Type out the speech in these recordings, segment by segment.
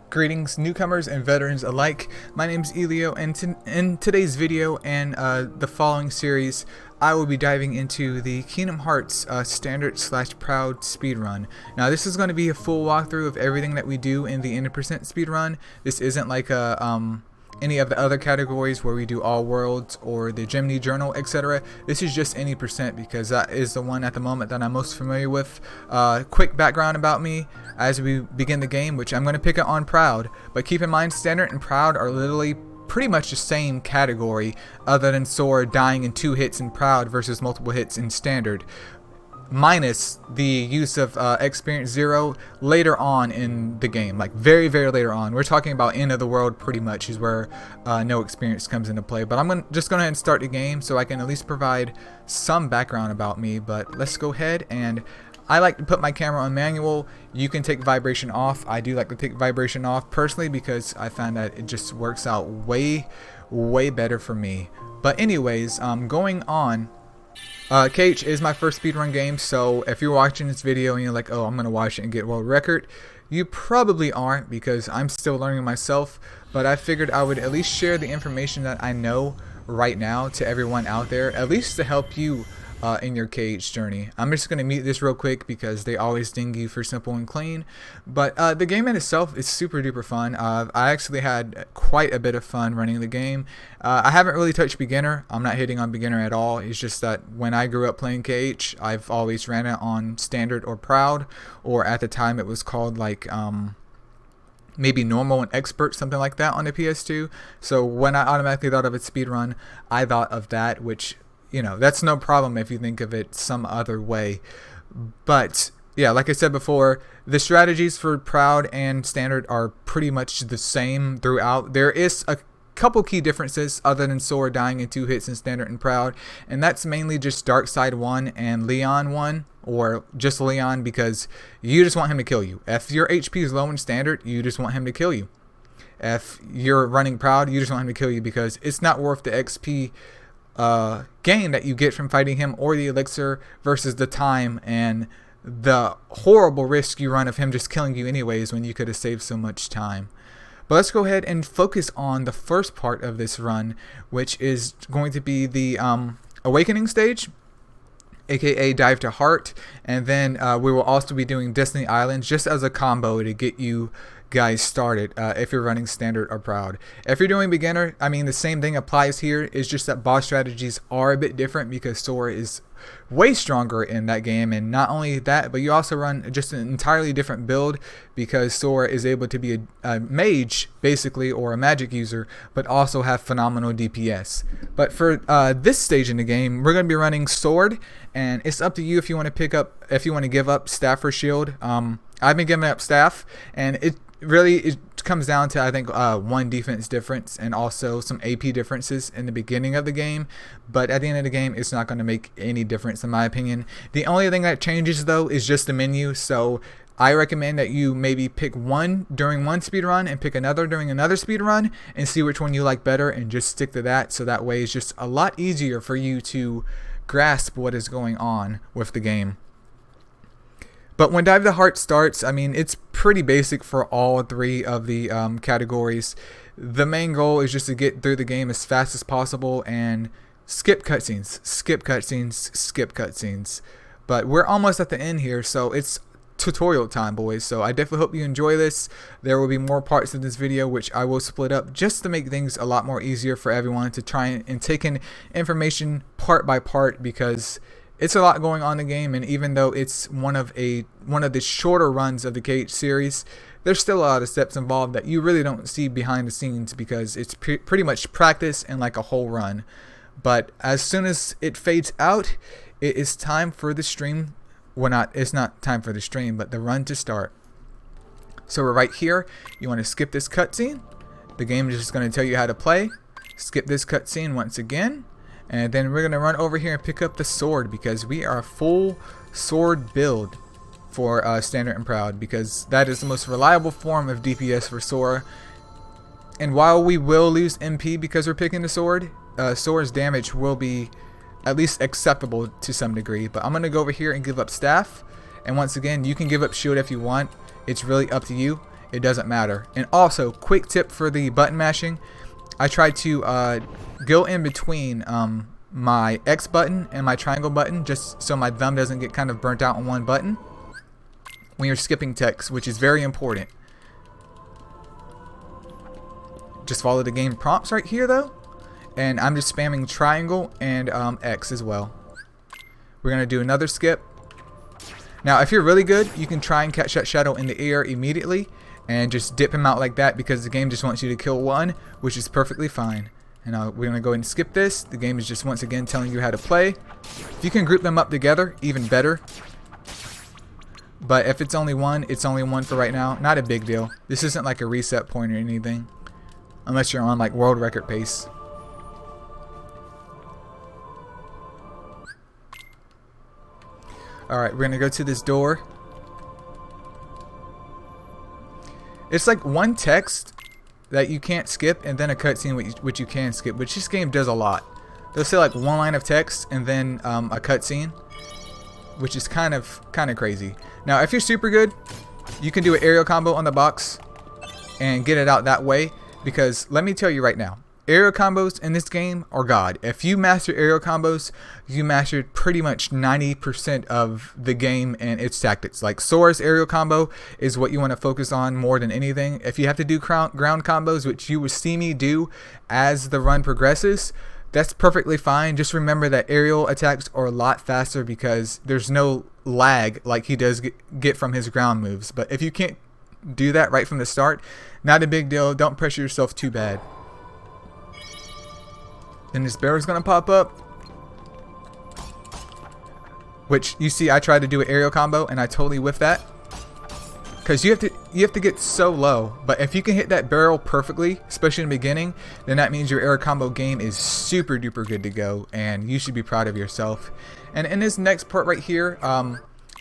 Greetings, newcomers and veterans alike. My name is Elio, and in today's video and the following series, I will be diving into the Kingdom Hearts standard/proud speedrun. Now, this is going to be a full walkthrough of everything that we do in the N% speedrun. This isn't like any of the other categories where we do all worlds or the Gemini Journal, etc. This is just any percent because that is the one at the moment that I'm most familiar with. Quick background about me as we begin the game, which I'm going to pick it on proud, but keep in mind standard and proud are literally pretty much the same category, other than Sora dying in 2 hits in proud versus multiple hits in standard, minus the use of experience 0 later on in the game, like very later on. We're talking about end of the world pretty much is where no experience comes into play. But I'm just going to start the game so I can at least provide some background about me. But let's go ahead, and I like to put my camera on manual. You can take vibration off. I do like to take vibration off personally because I found that it just works out way better for me. But anyways, going on, KH is my first speedrun game, so if you're watching this video and you're like, oh, I'm gonna watch it and get world record, you probably aren't, because I'm still learning myself. But I figured I would at least share the information that I know right now to everyone out there, at least to help you in your KH journey. I'm just going to mute this real quick because they always ding you for simple and clean. But the game in itself is super duper fun. I actually had quite a bit of fun running the game. I haven't really touched beginner. I'm not hitting on beginner at all. It's just that when I grew up playing KH, I've always ran it on standard or proud, or at the time it was called like maybe normal and expert, something like that on the PS2. So when I automatically thought of a speedrun, I thought of that, which, you know, that's no problem if you think of it some other way. But yeah, like I said before, the strategies for proud and standard are pretty much the same throughout. There is a couple key differences other than Sora dying in 2 hits in standard and proud, and that's mainly just Dark Side 1 and Leon 1, or just Leon, because you just want him to kill you. If your HP is low in standard, you just want him to kill you. If you're running proud, you just want him to kill you because it's not worth the XP gain that you get from fighting him, or the elixir, versus the time and the horrible risk you run of him just killing you anyways when you could have saved so much time. But let's go ahead and focus on the first part of this run, which is going to be the awakening stage, aka Dive to Heart, and then we will also be doing Destiny Islands just as a combo to get you guys started if you're running standard or proud. If you're doing beginner, I mean, the same thing applies here. It's just that boss strategies are a bit different because Sora is way stronger in that game, and not only that, but you also run just an entirely different build because Sora is able to be a mage basically, or a magic user, but also have phenomenal DPS. But for this stage in the game, we're going to be running sword, and it's up to you if you want to give up staff or shield. I've been giving up staff, and it comes down to, I think, 1 defense difference and also some AP differences in the beginning of the game. But at the end of the game, it's not going to make any difference in my opinion. The only thing that changes though is just the menu. So I recommend that you maybe pick one during one speedrun and pick another during another speedrun and see which one you like better and just stick to that. So that way it's just a lot easier for you to grasp what is going on with the game. But when Dive to Heart starts, I mean, it's pretty basic for all 3 of the categories. The main goal is just to get through the game as fast as possible and skip cutscenes, skip cutscenes, skip cutscenes. But we're almost at the end here, so it's tutorial time, boys. So I definitely hope you enjoy this. There will be more parts of this video which I will split up just to make things a lot more easier for everyone to try and take in information part by part, because it's a lot going on in the game, and even though it's one of the shorter runs of the KH series, there's still a lot of steps involved that you really don't see behind the scenes because it's pretty much practice and like a whole run. But as soon as it fades out, it is time for the stream. Well, it's not time for the stream, but the run to start. So we're right here. You want to skip this cutscene. The game is just going to tell you how to play. Skip this cutscene once again. And then we're going to run over here and pick up the sword because we are a full sword build for standard and proud, because that is the most reliable form of DPS for Sora. And while we will lose MP because we're picking the sword, Sora's damage will be at least acceptable to some degree. But I'm going to go over here and give up staff. And once again, you can give up shield if you want. It's really up to you. it doesn't matter. And also, quick tip for the button mashing, I try to go in between my X button and my triangle button, just so my thumb doesn't get kind of burnt out on one button when you're skipping text, which is very important. Just follow the game prompts right here though, and I'm just spamming triangle and X as well. We're gonna do another skip. Now if you're really good, you can try and catch that shadow in the air immediately and just dip him out like that, because the game just wants you to kill one, which is perfectly fine. And we're going to go ahead and skip this. The game is just once again telling you how to play. If you can group them up together, even better. But if it's only one for right now. Not a big deal. This isn't like a reset point or anything, unless you're on like world record pace. Alright, we're going to go to this door. It's like one text that you can't skip, and then a cutscene which you can skip, which this game does a lot. They'll say like one line of text and then a cutscene, which is kind of crazy. Now if you're super good, you can do an aerial combo on the box and get it out that way, because let me tell you right now, aerial combos in this game are god. If you master aerial combos, you mastered pretty much 90% of the game and its tactics. Like Sora's aerial combo is what you want to focus on more than anything. If you have to do ground combos, which you will see me do as the run progresses, that's perfectly fine. Just remember that aerial attacks are a lot faster because there's no lag like he does get from his ground moves. But if you can't do that right from the start, not a big deal. Don't pressure yourself too bad. Then this barrel's gonna pop up, which you see I tried to do an aerial combo and I totally whiffed that, because you have to get so low. But if you can hit that barrel perfectly, especially in the beginning, then that means your aerial combo game is super duper good to go, and you should be proud of yourself. And in this next part right here,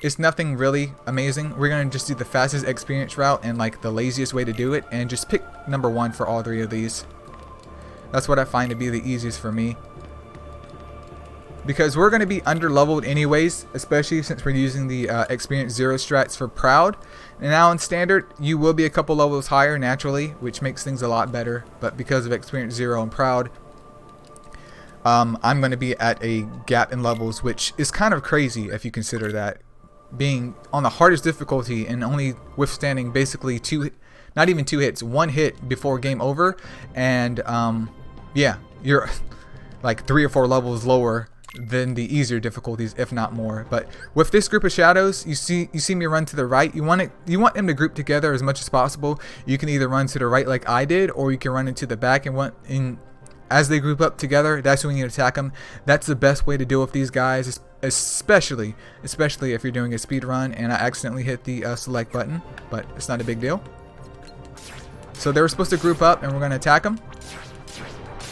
it's nothing really amazing. We're gonna just do the fastest experience route and like the laziest way to do it, and just pick number 1 for all 3 of these. That's what I find to be the easiest for me, because we're going to be under leveled anyways, especially since we're using the experience 0 strats for Proud. And now in standard you will be a couple levels higher naturally, which makes things a lot better. But because of experience 0 and Proud, I'm going to be at a gap in levels, which is kind of crazy if you consider that, being on the hardest difficulty and only withstanding basically not even 2 hits, 1 hit before game over. And yeah, you're like 3 or 4 levels lower than the easier difficulties, if not more. But with this group of shadows, you see me run to the right. You want them to group together as much as possible. You can either run to the right like I did, or you can run into the back, and as they group up together, that's when you attack them. That's the best way to deal with these guys, especially if you're doing a speed run. And I accidentally hit the select button, but it's not a big deal. So they were supposed to group up, and we're going to attack them.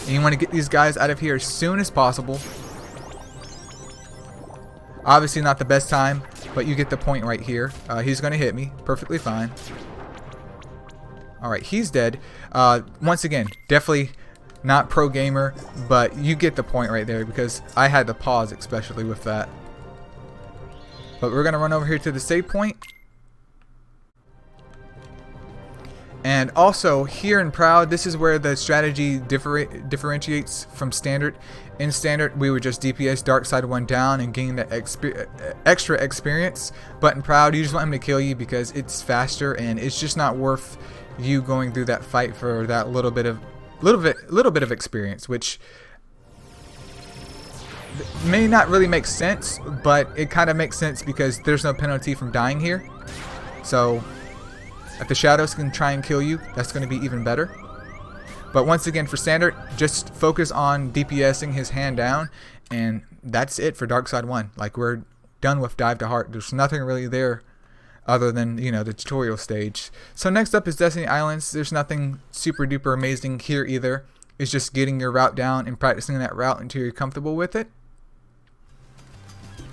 And you want to get these guys out of here as soon as possible. Obviously not the best time, but you get the point right here. He's going to hit me. Perfectly fine. Alright, he's dead. Once again, definitely not pro gamer, but you get the point right there, because I had to pause especially with that. But we're going to run over here to the save point. And also here in Proud, this is where the strategy differentiates from standard. In standard, we would just DPS Dark Side 1 down and gain that extra experience. But in Proud, you just want him to kill you because it's faster, and it's just not worth you going through that fight for that little bit of experience, which may not really make sense, but it kind of makes sense because there's no penalty from dying here. So if the shadows can try and kill you, that's going to be even better. But once again, for standard, just focus on DPSing his hand down, and that's it for Dark Side 1. Like, we're done with Dive to Heart. There's nothing really there other than, you know, the tutorial stage. So next up is Destiny Islands. There's nothing super duper amazing here either. It's just getting your route down and practicing that route until you're comfortable with it.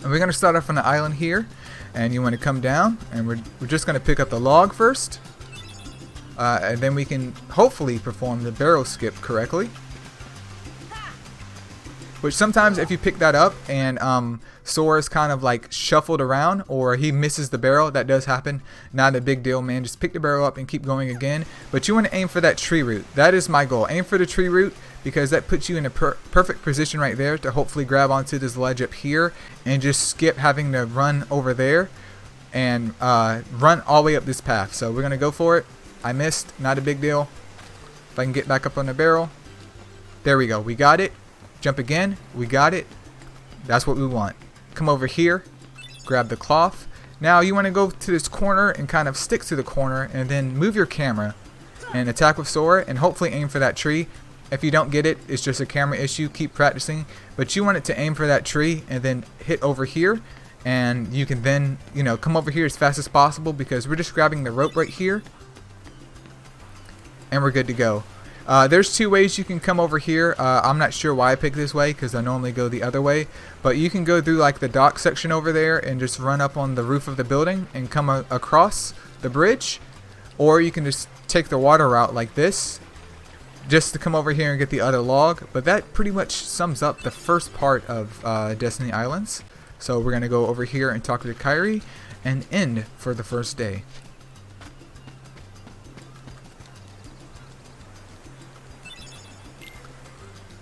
And we're going to start off on the island here, and you want to come down, and we're just going to pick up the log first, and then we can hopefully perform the barrel skip correctly. which sometimes if you pick that up and Sora's kind of like shuffled around or he misses the barrel, that does happen. Not a big deal, man. Just pick the barrel up and keep going again. But you want to aim for that tree root. That is my goal. Aim for the tree root because that puts you in a perfect position right there to hopefully grab onto this ledge up here and just skip having to run over there and run all the way up this path. So we're going to go for it. I missed. Not a big deal. If I can get back up on the barrel. There we go. We got it. Jump again. We got it. That's what we want. Come over here. Grab the cloth. Now you want to go to this corner and kind of stick to the corner and then move your camera and attack with Sora and hopefully aim for that tree. If you don't get it, it's just a camera issue. Keep practicing. But you want it to aim for that tree and then hit over here. And you can then, you know, come over here as fast as possible because we're just grabbing the rope right here. And we're good to go. There's two ways you can come over here. I'm not sure why I picked this way because I normally go the other way. But you can go through like the dock section over there and just run up on the roof of the building and come across the bridge. Or you can just take the water route like this just to come over here and get the other log. But that pretty much sums up the first part of Destiny Islands. So we're going to go over here and talk to Kairi and end for the first day.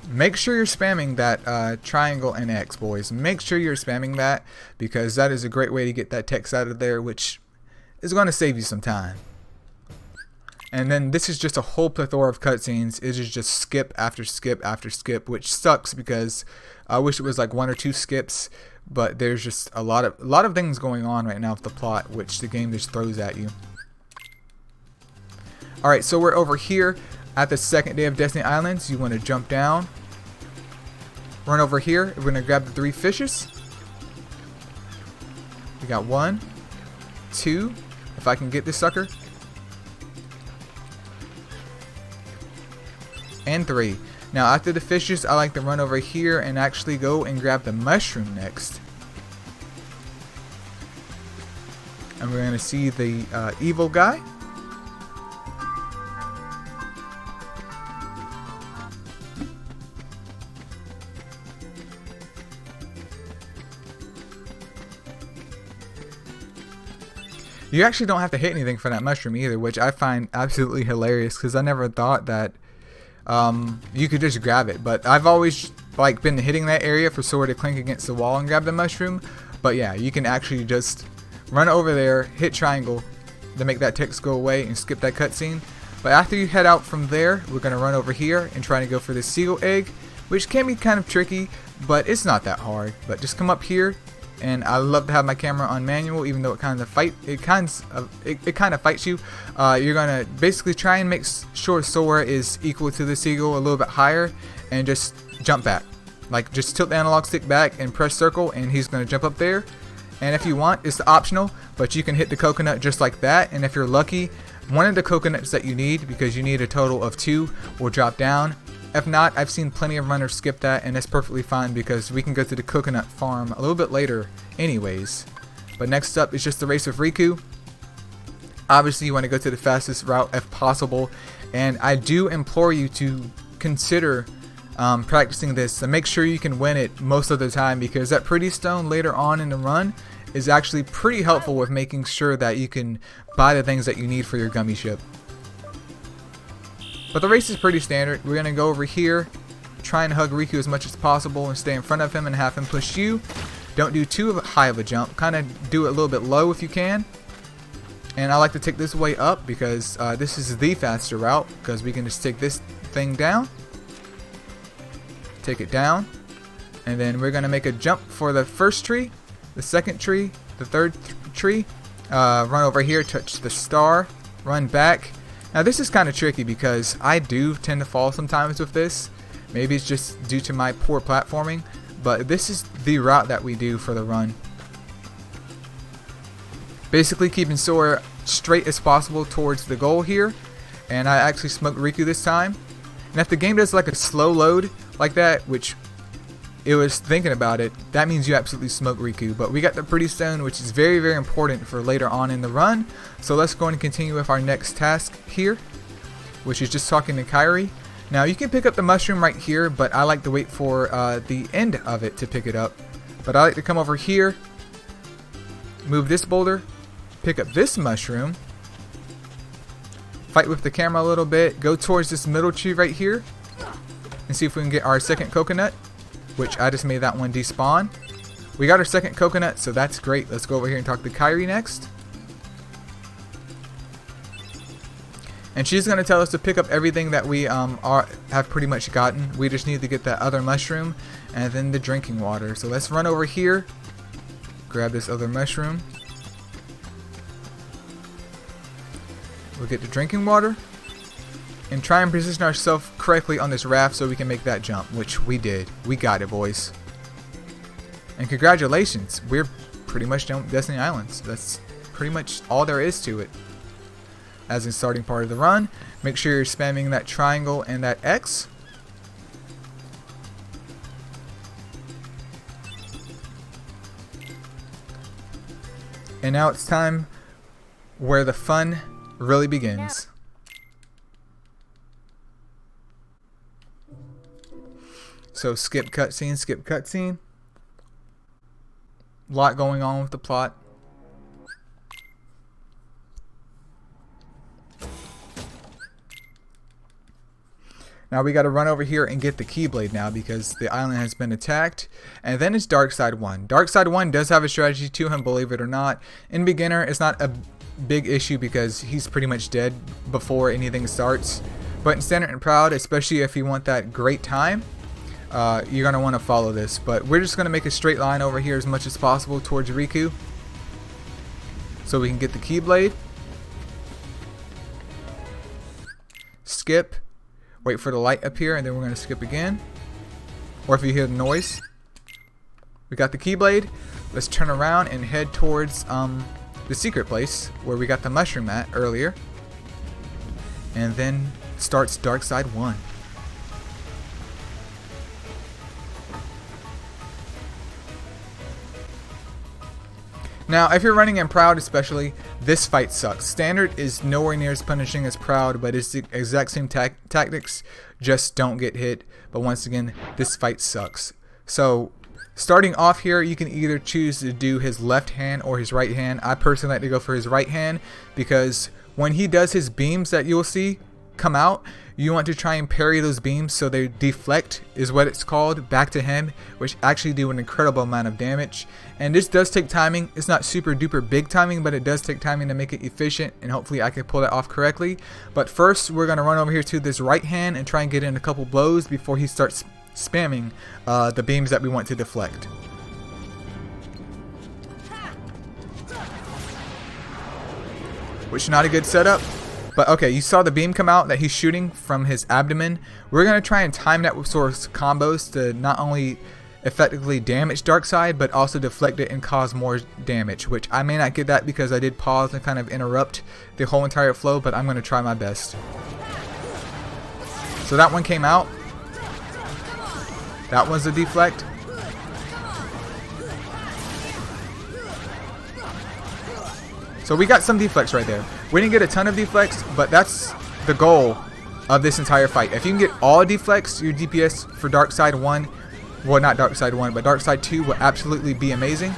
Make sure you're spamming that triangle and X, boys. Make sure you're spamming that because that is a great way to get that text out of there, which is going to save you some time. And then this is just a whole plethora of cutscenes. It is just skip after skip after skip, which sucks because I wish it was like 1 or 2 skips. But there's just a lot of things going on right now with the plot, which the game just throws at you. All right, so we're over here at the second day of Destiny Islands. You want to jump down. Run over here. We're going to grab the 3 fishes. We got 1, 2. If I can get this sucker. And 3. Now after the fishes, I like to run over here and actually go and grab the mushroom next. And we're going to see the evil guy. You actually don't have to hit anything for that mushroom either, which I find absolutely hilarious because I never thought that you could just grab it. But I've always like been hitting that area for Sora to clink against the wall and grab the mushroom. But yeah, you can actually just run over there, hit triangle to make that text go away and skip that cutscene. But after you head out from there, we're going to run over here and try to go for the seagull egg, which can be kind of tricky, but it's not that hard. But just come up here. And I love to have my camera on manual, even though it kind of fights you. You're gonna basically try and make sure Sora is equal to the seagull a little bit higher, and just jump back. Like just tilt the analog stick back and press circle, and he's gonna jump up there. And if you want, it's optional, but you can hit the coconut just like that. And if you're lucky, one of the coconuts that you need, because you need a total of 2, will drop down. If not, I've seen plenty of runners skip that, and that's perfectly fine because we can go to the coconut farm a little bit later anyways. But next up is just the race with Riku. Obviously, you want to go to the fastest route if possible, and I do implore you to consider practicing this and make sure you can win it most of the time, because that pretty stone later on in the run is actually pretty helpful with making sure that you can buy the things that you need for your gummy ship. But the race is pretty standard. We're going to go over here, try and hug Riku as much as possible and stay in front of him and have him push you. Don't do too high of a jump. Kind of do it a little bit low if you can. And I like to take this way up because this is the faster route, because we can just take this thing down. Take it down. And then we're going to make a jump for the first tree, the second tree, the third tree. Run over here, touch the star, run back. Now this is kind of tricky because I do tend to fall sometimes with this. Maybe it's just due to my poor platforming, but this is the route that we do for the run. Basically keeping Sora straight as possible towards the goal here. And I actually smoked Riku this time. And if the game does like a slow load like that, which it was thinking about it, that means you absolutely smoke Riku. But we got the pretty stone, which is very, very important for later on in the run. So let's go and continue with our next task here, which is just talking to Kairi. Now you can pick up the mushroom right here, but I like to wait for the end of it to pick it up. But I like to come over here, move this boulder, pick up this mushroom, fight with the camera a little bit, go towards this middle tree right here, and see if we can get our second coconut, which I just made that one despawn. We got our second coconut, so that's great. Let's go over here and talk to Kyrie next. And she's going to tell us to pick up everything that we have pretty much gotten. We just need to get that other mushroom and then the drinking water. So let's run over here, grab this other mushroom. We'll get the drinking water and try and position ourselves correctly on this raft so we can make that jump, which we did. We got it, boys. And congratulations, we're pretty much done with Destiny Islands. That's pretty much all there is to it. As in starting part of the run, make sure you're spamming that triangle and that X. And now it's time where the fun really begins. So skip cutscene, skip cutscene. A lot going on with the plot. Now we got to run over here and get the Keyblade now because the island has been attacked. And then it's Darkside 1. Darkside 1 does have a strategy to him, believe it or not. In beginner, it's not a big issue because he's pretty much dead before anything starts. But in Standard and Proud, especially if you want that great time, you're going to want to follow this. But we're just going to make a straight line over here as much as possible towards Riku, so we can get the Keyblade. Skip. Wait for the light up here, and then we're going to skip again. Or if you hear the noise. We got the Keyblade. Let's turn around and head towards the secret place where we got the mushroom at earlier. And then starts Darkside 1. Now, if you're running in Proud especially, this fight sucks. Standard is nowhere near as punishing as Proud, but it's the exact same tactics, just don't get hit. But once again, this fight sucks. So, starting off here, you can either choose to do his left hand or his right hand. I personally like to go for his right hand because when he does his beams that you'll see come out, you want to try and parry those beams so they deflect, is what it's called, back to him, which actually do an incredible amount of damage. And this does take timing. It's not super duper big timing, but it does take timing to make it efficient, and hopefully I can pull that off correctly. But first, we're going to run over here to this right hand and try and get in a couple blows before he starts spamming the beams that we want to deflect. Which is not a good setup. But okay, you saw the beam come out that he's shooting from his abdomen. We're going to try and time that with sort of combos to not only effectively damage Darkside, but also deflect it and cause more damage, which I may not get that because I did pause and kind of interrupt the whole entire flow, but I'm going to try my best. So that one came out. That one's a deflect. So we got some deflects right there. We didn't get a ton of deflects, but that's the goal of this entire fight. If you can get all deflects, your DPS for Darkside 1, well, not Darkside 1, but Darkside 2 will absolutely be amazing.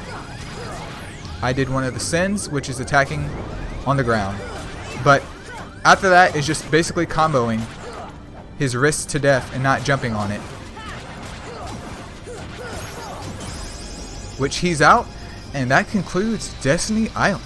I did one of the sins, which is attacking on the ground. But after that, it's just basically comboing his wrist to death and not jumping on it. Which he's out, and that concludes Destiny Island.